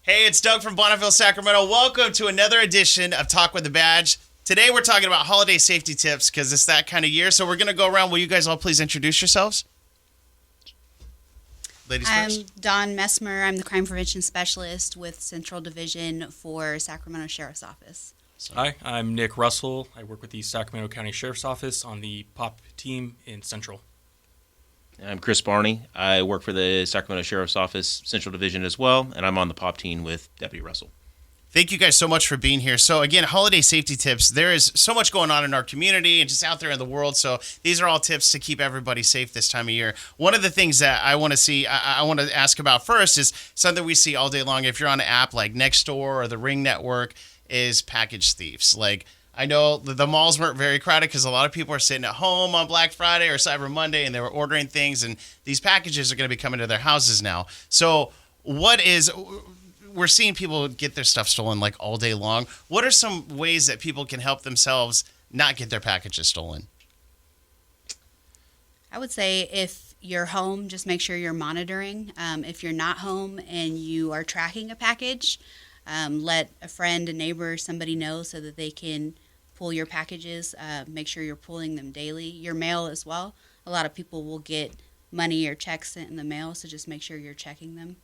Hey, it's Doug from Bonneville, Sacramento. Welcome to another edition of Talk with the Badge. Today we're talking about holiday safety tips because it's that kind of year. So we're going to go around. Will you guys all please introduce yourselves? Ladies first. I'm Dawn Messmer. I'm the Crime Prevention Specialist with Central Division for Sacramento Sheriff's Office. Hi, I'm Nick Russell. I work with the Sacramento County Sheriff's Office on the POP team in Central. I'm Chris Barney. I work for the Sacramento Sheriff's Office Central Division as well, and I'm on the POP team with Deputy Russell. Thank you guys so much for being here. So again, holiday safety tips. There is so much going on in our community and just out there in the world. So these are all tips to keep everybody safe this time of year. One of the things that I want to see, I want to ask about first is something we see all day long. If you're on an app like Nextdoor or the Ring Network, is package thieves. Like, I know the malls weren't very crowded because a lot of people are sitting at home on Black Friday or Cyber Monday and they were ordering things, and these packages are going to be coming to their houses now. So we're seeing people get their stuff stolen like all day long. What are some ways that people can help themselves not get their packages stolen? I would say if you're home, just make sure you're monitoring. If you're not home and you are tracking a package, let a friend, a neighbor, somebody know so that they can pull your packages. Make sure you're pulling them daily. Your mail as well. A lot of people will get money or checks sent in the mail, so just make sure you're checking them.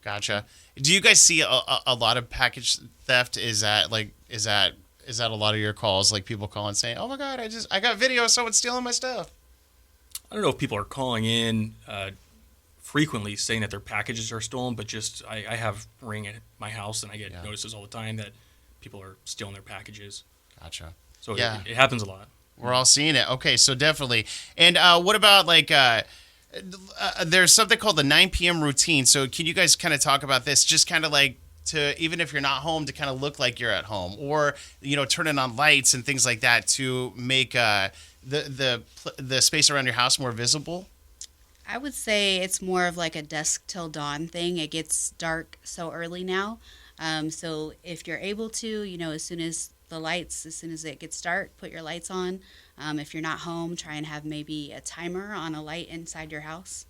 Gotcha. Do you guys see a lot of package theft? Is that a lot of your calls? Like people calling saying, "Oh my God, I got video of someone stealing my stuff." I don't know if people are calling in frequently saying that their packages are stolen, but just I have Ring at my house and I get notices all the time that people are stealing their packages. Gotcha. So yeah, it happens a lot. We're all seeing it. Okay, so definitely. And what about there's something called the 9 p.m. routine. So can you guys kind of talk about this? Just kind of like to, even if you're not home, to kind of look like you're at home, or turning on lights and things like that to make the space around your house more visible. I would say it's more of like a dusk till dawn thing. It gets dark so early now. So if you're able to, as soon as it gets dark, put your lights on. If you're not home, try and have maybe a timer on a light inside your house.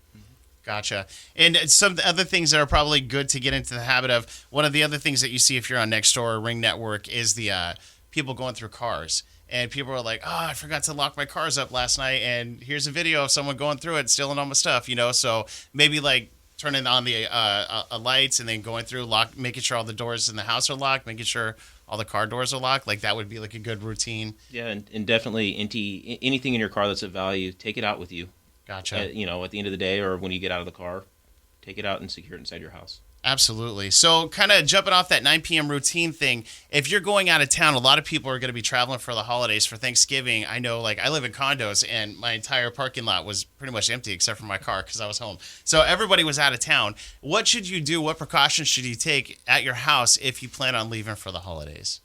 Gotcha. And some other things that are probably good to get into the habit of, one of the other things that you see if you're on Nextdoor or Ring Network is the people going through cars. And people are like, "Oh, I forgot to lock my cars up last night, and here's a video of someone going through it, stealing all my stuff." So maybe like turning on the lights and then going through, making sure all the doors in the house are locked, making sure all the car doors are locked. Like that would be like a good routine. Yeah, and definitely anything in your car that's of value, take it out with you. Gotcha. At the end of the day or when you get out of the car, take it out and secure it inside your house. Absolutely. So kind of jumping off that 9 p.m. routine thing, if you're going out of town, a lot of people are going to be traveling for the holidays, for Thanksgiving. I know, like, I live in condos, and my entire parking lot was pretty much empty except for my car because I was home. So everybody was out of town. What should you do? What precautions should you take at your house if you plan on leaving for the holidays?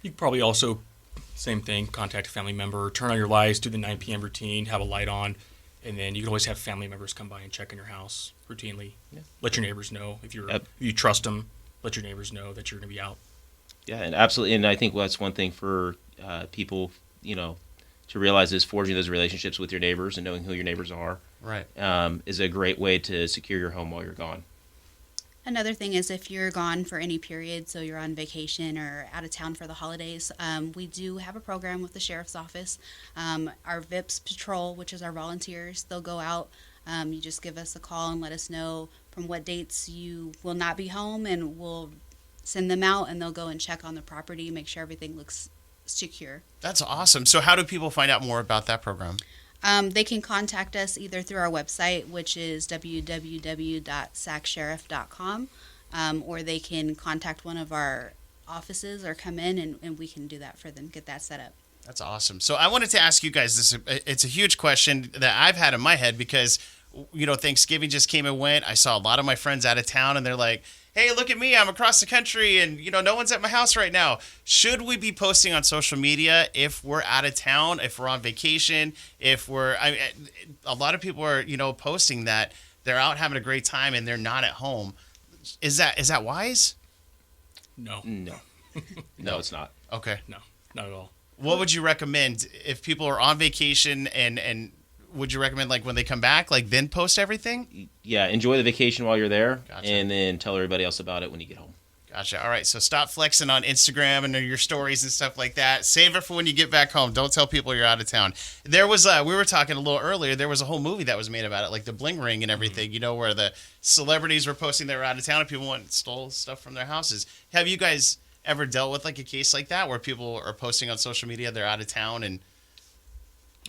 You could probably also, same thing, contact a family member, turn on your lights, do the 9 p.m. routine, have a light on, and then you can always have family members come by and check in your house routinely. Yeah. Let your neighbors know if you trust them. Let your neighbors know that you're going to be out. Yeah, and absolutely. And I think that's one thing for people, to realize is forging those relationships with your neighbors and knowing who your neighbors are. Right. Is a great way to secure your home while you're gone. Another thing is if you're gone for any period, so you're on vacation or out of town for the holidays, we do have a program with the Sheriff's Office. Our VIPS Patrol, which is our volunteers, they'll go out. You just give us a call and let us know from what dates you will not be home, and we'll send them out, and they'll go and check on the property, make sure everything looks secure. That's awesome. So how do people find out more about that program? They can contact us either through our website, which is www.sacsheriff.com, or they can contact one of our offices or come in, and we can do that for them, get that set up. That's awesome. So I wanted to ask you guys this. It's a huge question that I've had in my head because, Thanksgiving just came and went. I saw a lot of my friends out of town, and they're like, "Hey, look at me. I'm across the country, and, no one's at my house right now." Should we be posting on social media if we're out of town, if we're on vacation, a lot of people are, posting that they're out having a great time and they're not at home. Is that wise? No. No, it's not. Okay. No, not at all. What would you recommend if people are on vacation and would you recommend like when they come back, like then post everything? Yeah, enjoy the vacation while you're there, Gotcha. and then tell everybody else about it when you get home. Gotcha. All right. So stop flexing on Instagram and your stories and stuff like that. Save it for when you get back home. Don't tell people you're out of town. There was, we were talking a little earlier, there was a whole movie that was made about it, like the bling ring and everything, you know, where the celebrities were posting they were out of town and people went and stole stuff from their houses. Have you guys ever dealt with like a case like that where people are posting on social media they're out of town and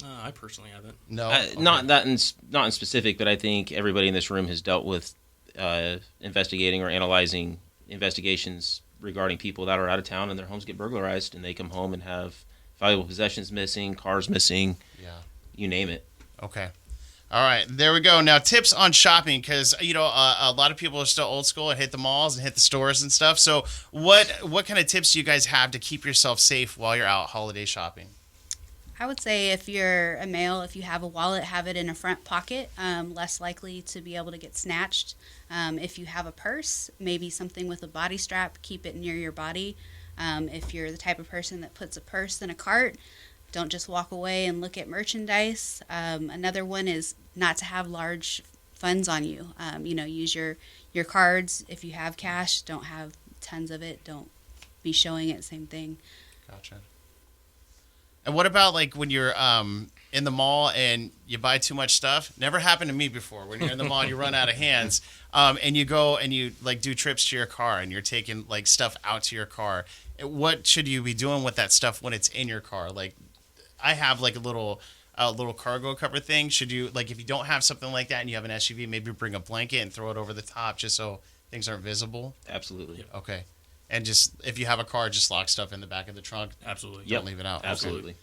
I personally haven't. no? Okay. Not in specific, but I think everybody in this room has dealt with investigating or analyzing investigations regarding people that are out of town and their homes get burglarized and they come home and have valuable possessions missing, cars missing, Yeah. you name it. Okay. All right, there we go. Now, tips on shopping, because you know a lot of people are still old school and hit the malls and hit the stores and stuff. So, what kind of tips do you guys have to keep yourself safe while you're out holiday shopping? I would say if you're a male, if you have a wallet, have it in a front pocket, less likely to be able to get snatched. If you have a purse, maybe something with a body strap, keep it near your body. If you're the type of person that puts a purse in a cart, don't just walk away and look at merchandise. Another one is not to have large funds on you. Use your cards. If you have cash, don't have tons of it. Don't be showing it. Same thing. Gotcha. And what about like when you're in the mall and you buy too much stuff? Never happened to me before. When you're in the mall and you run out of hands, and you go and you like do trips to your car and you're taking like stuff out to your car. What should you be doing with that stuff when it's in your car? Like, I have like a little cargo cover thing. Should you like if you don't have something like that and you have an SUV, maybe bring a blanket and throw it over the top just so things aren't visible? Absolutely. Okay. And just if you have a car, just lock stuff in the back of the trunk. Absolutely. Don't leave it out. Absolutely. Okay.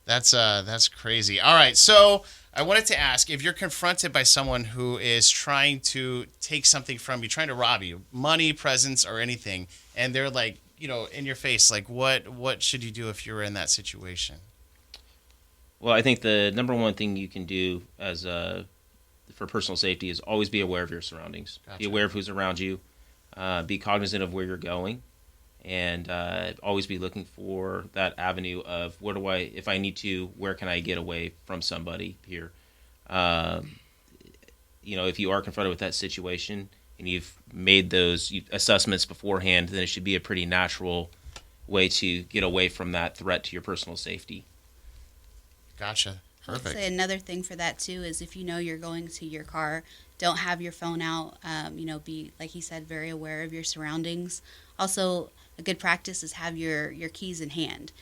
That's crazy. All right, so I wanted to ask if you're confronted by someone who is trying to take something from you, trying to rob you, money, presents, or anything, and they're like, in your face, like what should you do if you're in that situation? Well, I think the number one thing you can do for personal safety is always be aware of your surroundings. Gotcha. Be aware of who's around you. Be cognizant of where you're going, and always be looking for that avenue of if I need to, where can I get away from somebody here? If you are confronted with that situation and you've made those assessments beforehand, then it should be a pretty natural way to get away from that threat to your personal safety. Gotcha. I would Perfect. say another thing for that too is if you know you're going to your car, don't have your phone out. Be, like he said, very aware of your surroundings. Also, a good practice is have your keys in hand,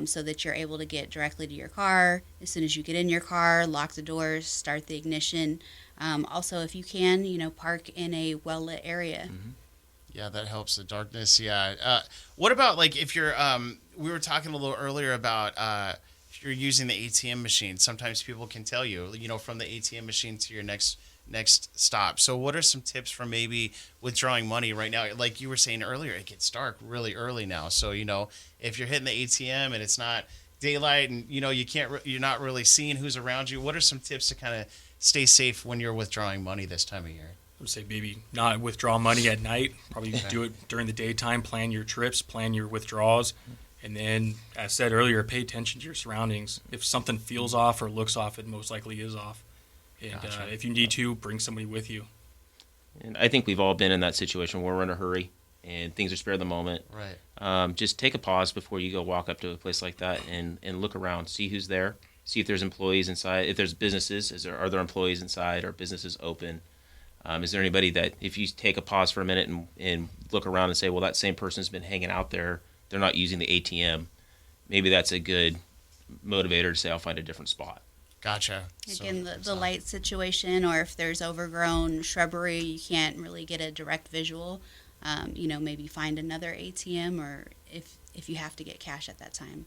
so that you're able to get directly to your car. As soon as you get in your car, lock the doors, start the ignition. Also, if you can, park in a well-lit area. Mm-hmm. Yeah, that helps the darkness. Yeah. What about like if you're we were talking a little earlier about if you're using the ATM machine, sometimes people can tell you, from the ATM machine to your next stop. So what are some tips for maybe withdrawing money right now? Like you were saying earlier, it gets dark really early now. So, if you're hitting the ATM and it's not daylight and, you're not really seeing who's around you, what are some tips to kind of stay safe when you're withdrawing money this time of year? I would say maybe not withdraw money at night. Probably Okay. do it during the daytime. Plan your trips, plan your withdrawals. And then, as said earlier, pay attention to your surroundings. If something feels off or looks off, it most likely is off. And Gotcha. if you need to, bring somebody with you. And I think we've all been in that situation where we're in a hurry and things are spare of the moment. Right. Just take a pause before you go walk up to a place like that and look around, see who's there, see if there's employees inside, if there's businesses, are there employees inside, are businesses open? Is there anybody that if you take a pause for a minute and look around and say, well, that same person's been hanging out there, they're not using the ATM, maybe that's a good motivator to say, I'll find a different spot. Gotcha. Again, the light situation, or if there's overgrown shrubbery, you can't really get a direct visual. Maybe find another ATM, or if you have to get cash at that time.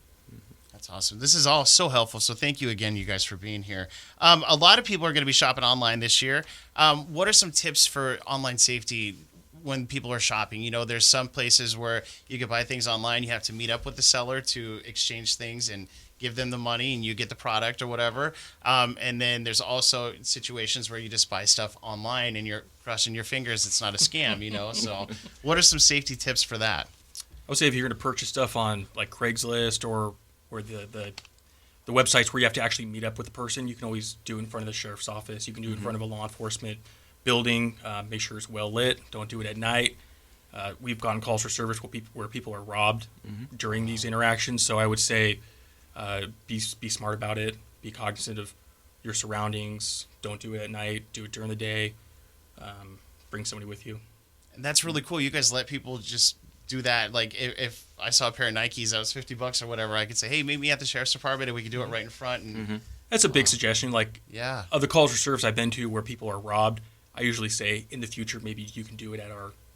That's awesome. This is all so helpful. So thank you again, you guys, for being here. A lot of people are going to be shopping online this year. What are some tips for online safety when people are shopping? There's some places where you can buy things online. You have to meet up with the seller to exchange things and give them the money and you get the product or whatever. And then there's also situations where you just buy stuff online and you're crossing your fingers it's not a scam, So what are some safety tips for that? I would say if you're going to purchase stuff on like Craigslist or the the websites where you have to actually meet up with the person, you can always do in front of the sheriff's office. You can do it in front of a law enforcement building. Make sure it's well lit. Don't do it at night. We've gotten calls for service where people are robbed during these interactions. So I would say be smart about it. Be cognizant of your surroundings. Don't do it at night. Do it during the day. Bring somebody with you. And that's really cool. You guys let people just do that. Like if I saw a pair of Nikes that was $50 or whatever, I could say, hey, meet me at the sheriff's department and we could do it right in front. And That's a big suggestion. Like, yeah, of the calls for service I've been to where people are robbed, I usually say, in the future, maybe you can do it at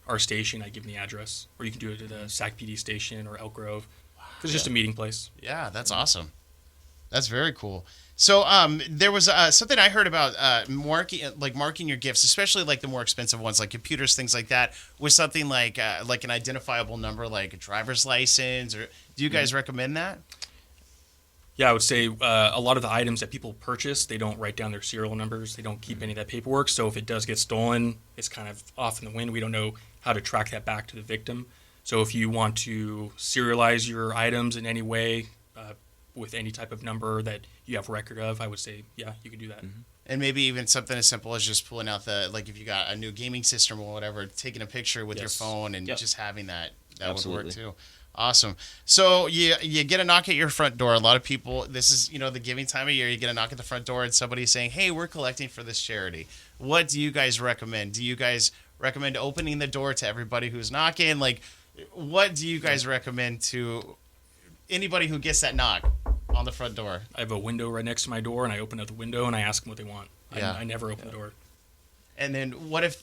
our station. I give them the address. Or you can do it at a Sac PD station or Elk Grove. It's just a meeting place. yeah, that's awesome. That's very cool. So there was something I heard about marking your gifts, especially like the more expensive ones, like computers, things like that, with something like an identifiable number, like a driver's license. Or do you guys recommend that? Yeah, I would say a lot of the items that people purchase, they don't write down their serial numbers. They don't keep any of that paperwork. So if it does get stolen, it's kind of off in the wind. We don't know how to track that back to the victim. So if you want to serialize your items in any way with any type of number that you have record of, I would say, yeah, you can do that. And maybe even something as simple as just pulling out like if you got a new gaming system or whatever, taking a picture with your phone and just having that Absolutely. would work too. Awesome. So you get a knock at your front door. A lot of people, this is, the giving time of year, you get a knock at the front door and somebody's saying, hey, we're collecting for this charity. What do you guys recommend? Do you guys recommend opening the door to everybody who's knocking? Like, what do you guys recommend to anybody who gets that knock on the front door? I have a window right next to my door, and I open up the window and I ask them what they want. Yeah. I never open the door. And then what if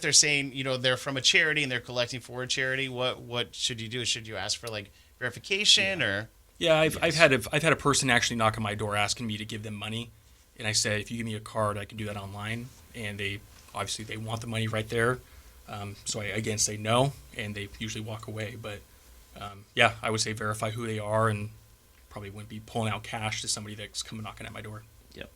they're saying, they're from a charity and they're collecting for a charity? What should you do? Should you ask for like verification or? Yeah, I've had a person actually knock on my door asking me to give them money, and I said, if you give me a card, I can do that online. And they want the money right there. So I again say no, and they usually walk away. But yeah, I would say verify who they are, and probably wouldn't be pulling out cash to somebody that's coming knocking at my door. Yep.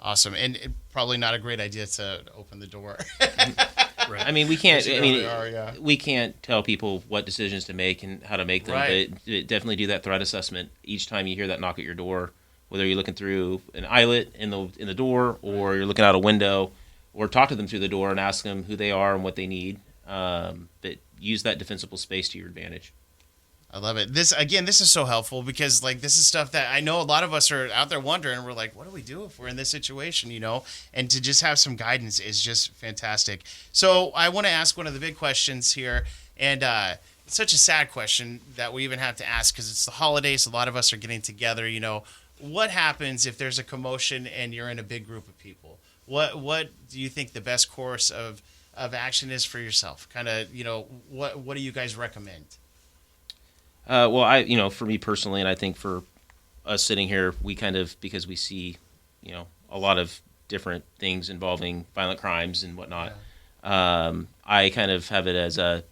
Awesome, and probably not a great idea to open the door. Right. I mean, we can't. You I know mean, they are, yeah. we can't tell people what decisions to make and how to make them. Right. But definitely do that threat assessment each time you hear that knock at your door. Whether you're looking through an eyelet in the door, or you're looking out a window, or talk to them through the door and ask them who they are and what they need. But use that defensible space to your advantage. I love it. This is so helpful because like this is stuff that I know a lot of us are out there wondering. We're like, what do we do if we're in this situation, And to just have some guidance is just fantastic. So I want to ask one of the big questions here, and it's such a sad question that we even have to ask because it's the holidays. A lot of us are getting together. What happens if there's a commotion and you're in a big group of people? What do you think the best course of action is for yourself? Kind of, what do you guys recommend? Well, for me personally, and I think for us sitting here, we kind of, because we see, a lot of different things involving violent crimes and whatnot. Yeah. I kind of have it as a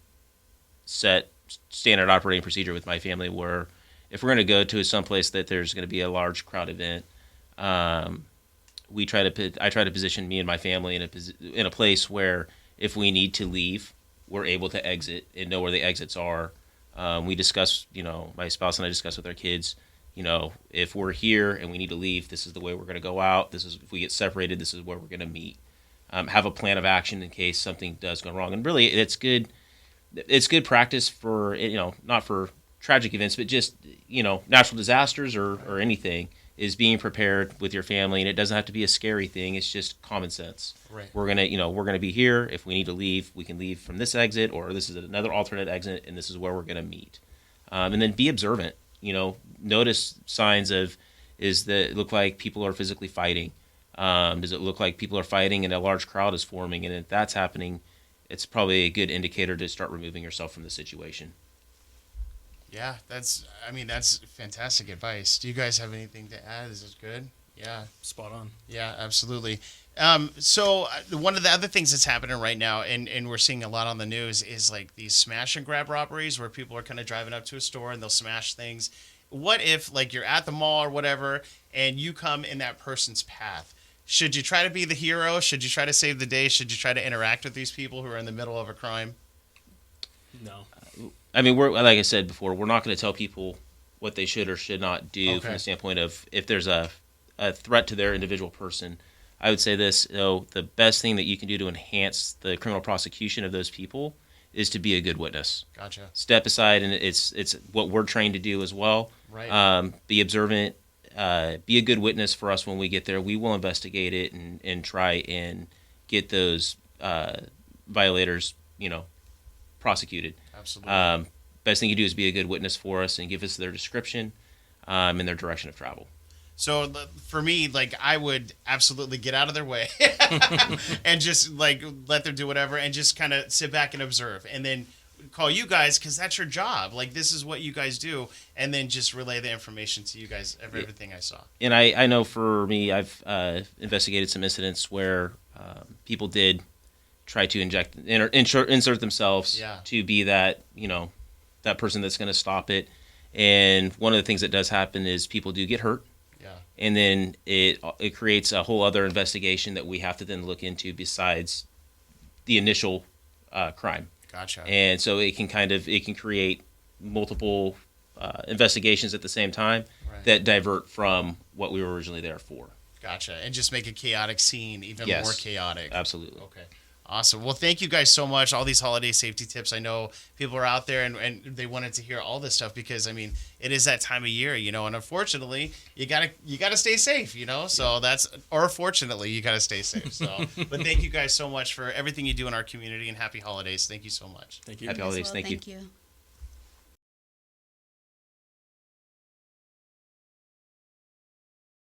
set standard operating procedure with my family where if we're going to go to someplace that there's going to be a large crowd event, I try to position me and my family in a place where if we need to leave, we're able to exit and know where the exits are. We discuss, my spouse and I discuss with our kids, if we're here and we need to leave, this is the way we're going to go out. If we get separated, this is where we're going to meet. Have a plan of action in case something does go wrong. And really, it's good practice for, not for tragic events, but just, natural disasters or anything, is being prepared with your family. And it doesn't have to be a scary thing. It's just common sense. Right. We're going to be here. If we need to leave, we can leave from this exit, or this is another alternate exit, and this is where we're going to meet. And then be observant, notice signs of, does it look like people are physically fighting? Does it look like people are fighting and a large crowd is forming? And if that's happening, it's probably a good indicator to start removing yourself from the situation. Yeah, that's fantastic advice. Do you guys have anything to add? Is this good? Yeah. Spot on. Yeah, absolutely. So one of the other things that's happening right now, and we're seeing a lot on the news, is like these smash and grab robberies where people are kind of driving up to a store and they'll smash things. What if like you're at the mall or whatever and you come in that person's path? Should you try to be the hero? Should you try to save the day? Should you try to interact with these people who are in the middle of a crime? No. I mean, like I said before, we're not going to tell people what they should or should not do Okay. from the standpoint of if there's a threat to their individual person. I would say this, the best thing that you can do to enhance the criminal prosecution of those people is to be a good witness. Gotcha. Step aside, and it's what we're trained to do as well. Right. Be observant, be a good witness for us when we get there. We will investigate it and try and get those violators, prosecuted. Absolutely. Best thing you do is be a good witness for us and give us their description and their direction of travel. So for me, like, I would absolutely get out of their way and just like let them do whatever and just kind of sit back and observe, and then call you guys because that's your job. Like, this is what you guys do, and then just relay the information to you guys of everything I saw. And I know for me, I've investigated some incidents where people did try to insert themselves Yeah. to be that that person that's going to stop it. And one of the things that does happen is people do get hurt. Yeah. And then it creates a whole other investigation that we have to then look into besides the initial crime. Gotcha. And so it can create multiple investigations at the same time Right. that divert from what we were originally there for. Gotcha. And just make a chaotic scene even Yes. more chaotic. Absolutely. Okay. Awesome. Well, thank you guys so much. All these holiday safety tips. I know people are out there and they wanted to hear all this stuff because, I mean, it is that time of year, and unfortunately you gotta stay safe, so fortunately you gotta stay safe. So, but thank you guys so much for everything you do in our community, and happy holidays. Thank you so much. Thank you. Happy holidays. Well, Thank you. Thank you.